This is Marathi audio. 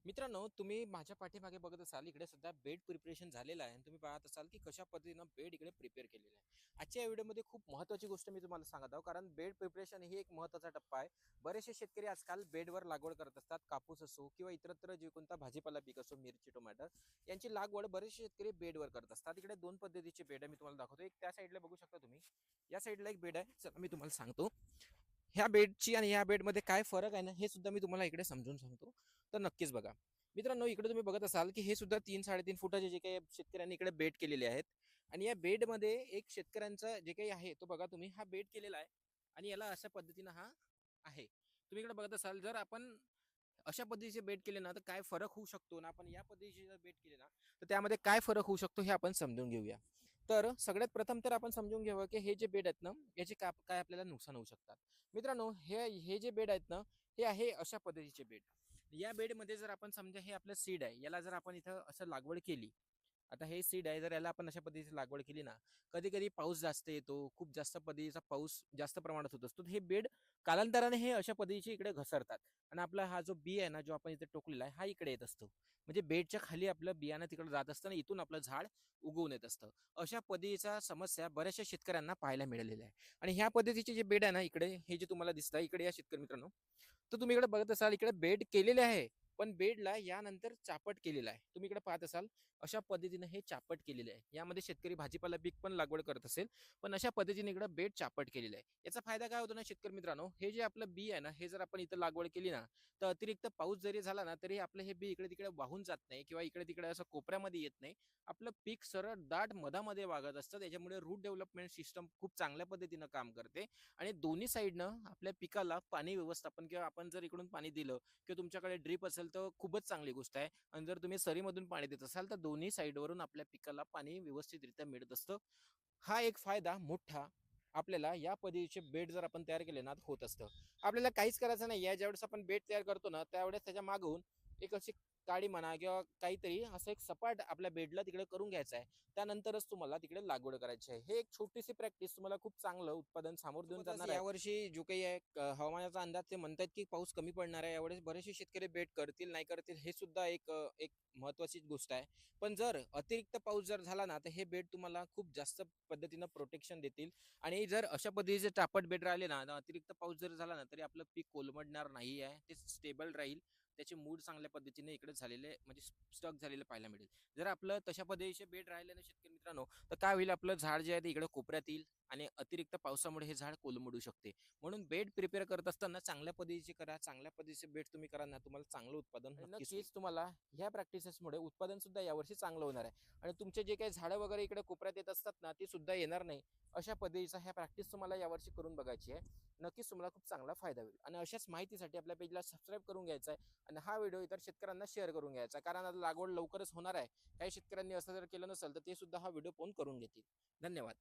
मित्रांनो, तुम्ही माझ्या पाठीमागे बघत असाल, इकडे सध्या बेड प्रिपरेशन झालेलं आहे आणि तुम्ही पाहत असाल, की कशा पद्धतीनं बेड इकडे प्रिपेअर केलेलं आहे. आजच्या या व्हिडिओमध्ये खूप महत्त्वाची गोष्ट मी तुम्हाला सांगत आहो, कारण बेड प्रिपरेशन ही एक महत्त्वाचा टप्पा आहे. बरेचसे शेतकरी आजकाल बेडवर लागवड करत असतात. कापूस असो किंवा इतरत्र जे कोणता भाजीपाला पीक असो, मिरची, टोमॅटो यांची लागवड बरेचसे शेतकरी बेडवर करत असतात. इकडे 2 पद्धतीचे बेड आहे, मी तुम्हाला दाखवतो. एक त्या साईडला बघू शकता तुम्ही. या साईडला एक बेड आहे. चला मी तुम्हाला सांगतो. ह्या बेडची आणि ह्या बेडमध्ये काय फरक आहे ना, हे सुद्धा मी तुम्हाला इकडे समजून सांगतो. तर नक्कीच बघा. मित्रांनो, इकडे तुम्ही बघत असाल, की हे सुद्धा 3-3.5 फुटाचे जे काही शेतकऱ्यांनी इकडे बेड केलेले आहेत आणि या बेडमध्ये एक शेतकऱ्यांचा जे काही आहे, तो बघा तुम्ही हा बेड केलेला आहे आणि याला अशा पद्धतीनं हा आहे. तुम्ही इकडे बघत असाल, जर आपण अशा पद्धतीचे बेट केले ना, तर काय फरक होऊ शकतो ना, आपण या पद्धतीचे जर बेट केले ना, तर त्यामध्ये काय फरक होऊ शकतो हे आपण समजून घेऊया. तर सगळ्यात प्रथम तर आपण समजून घ्यावं, की हे जे बेड आहेत ना, याचे काय आपल्याला नुकसान होऊ शकतात. मित्रांनो, हे हे जे बेड आहेत ना, हे आहे अशा पद्धतीचे बेड. या बेडमध्ये जर आपण समजा हे आपलं सीड आहे, याला जर आपण इथं असं लागवड केली, आता हे सीड आहे, जर याला आपण अशा पद्धतीची लागवड केली ना, कधी-कधी पाऊस जास्त येतो, खूप जास्त पद्धतीचा पाऊस जास्त प्रमाणात होत असतो. हे बेड कालांतराने हे अशा पद्धतीचे इकडे घसरतात आणि आपला हा जो बी आहे ना, जो आपण इथे टोकलेला आहे, हा इकडे येत असतो. म्हणजे बेडच्या खाली आपलं बियाणं तिकडे जात असतं आणि इथून आपलं झाड उगवून येत असतं. अशा पद्धतीचा समस्या बऱ्याचशा शेतकऱ्यांना पाहायला मिळालेल्या आहे आणि ह्या पद्धतीचे जे बेड आहे ना, इकडे हे जे तुम्हाला दिसतं, इकडे या शेतकरी मित्रांनो, तर तुम्ही इकडे बघत असाल, इकडे बेड केलेले आहे. पण बेडला यानंतर चापट केलेला आहे. तुम्ही इकडे पाहत असाल, अशा पद्धतीने हे चापट केलेले आहे. यामध्ये शेतकरी भाजीपाला पीक पण लागवड करत असेल, पण अशा पद्धतीने इकडे बेड चापट केलेलं आहे. याचा फायदा काय होतो ना शेतकरी मित्रांनो, हे जे आपलं बी आहे ना, हे जर आपण इथं लागवड केली ना, तर अतिरिक्त पाऊस जरी झाला ना, तरी आपलं हे बी इकडे-तिकडे वाहून जात नाही किंवा इकडे-तिकडे असं कोपऱ्यामध्ये येत नाही. आपलं पीक सरळ दाट मधामध्ये वागत असतं. त्याच्यामुळे रूट डेव्हलपमेंट सिस्टम खूप चांगल्या पद्धतीनं काम करते आणि दोन्ही साईडनं आपल्या पिकाला पाणी व्यवस्थापन किंवा आपण जर इकडून पाणी दिलं किंवा तुमच्याकडे ड्रीप असेल तर खूपच चांगली गोष्ट आहे आणि जर तुम्ही सरीमधून पाणी देत असाल तर दोन्ही साईडवरून आपल्या पिकाला पाणी व्यवस्थितरित्या मिळत असतं. हा एक फायदा मोठा आपल्याला या पद्धतीचे बेड जर आपण तयार केले ना होत असतं. आपल्याला काहीच करायचं नाही. या ज्यावेळेस आपण बेड तयार करतो ना, त्यावेळेस त्याच्या मागून एक अशी काडी म्हणा किंवा काहीतरी असं एक सपाट आपल्या बेडला तिकडे करून घ्यायचं आहे. त्यानंतरच तुम्हाला तिकडे लागवड करायची आहे. हे एक छोटीशी प्रॅक्टिस तुम्हाला खूप चांगलं उत्पादन समोर देऊन जाणार आहे. यावर्षी जो काही आहे हवामानाचा अंदाज ते म्हणतात की पाऊस कमी पडणार आहे. यावेळेस बरेचसे शेतकरी बेड करतील, नाही करतील हे सुद्धा एक महत्त्वाची गोष्ट आहे. पण जर अतिरिक्त पाऊस जर झाला ना, तर हे बेड तुम्हाला खूप जास्त पद्धतीनं प्रोटेक्शन देतील आणि जर अशा पद्धतीचे चापट बेड राहिले ना, तर अतिरिक्त पाऊस जर झाला ना, तरी आपलं पीक कोलमडणार नाही आहे. ते स्टेबल राहील. त्याचे मूड चांगल्या पद्धतीने इकडे झालेले म्हणजे स्टक झालेलं पाहायला मिळेल. जर आपलं तशा पद्धतीचे बेड राहिले ना शेतकरी मित्रांनो, तर काय होईल आपलं झाड जे आहे ते इकडे कोपऱ्यात येईल आणि अतिरिक्त पावसामुळे हे झाड कोलमडू शकते. म्हणून बेड प्रिपेअर करत असताना चांगल्या पद्धतीचे करा, चांगल्या पद्धतीचे बेड तुम्ही करा ना, तुम्हाला चांगलं उत्पादन नक्कीच होईल. तुम्हाला ह्या प्रॅक्टिसेसमुळे उत्पादन सुद्धा यावर्षी चांगलं होणार आहे आणि तुमचे जे काही झाडं वगैरे इकडे कोपऱ्यात येत असतात ना, ती सुद्धा येणार नाही. अशा पद्धतीचा ह्या प्रॅक्टिस तुम्हाला यावर्षी करून बघायची आहे. नक्कीच तुम्हाला खूप चांगला फायदा होईल आणि अशाच माहितीसाठी आपल्या पेजला सबस्क्राईब करून घ्यायचा आहे आणि हा व्हिडिओ इतर शेतकऱ्यांना शेअर करून घ्यायचा आहे. कारण आता लागवड लवकरच होणार आहे. काही शेतकऱ्यांनी असं जर केलं नसेल, तर ते सुद्धा हा व्हिडिओ पाहून करून घेतील. धन्यवाद.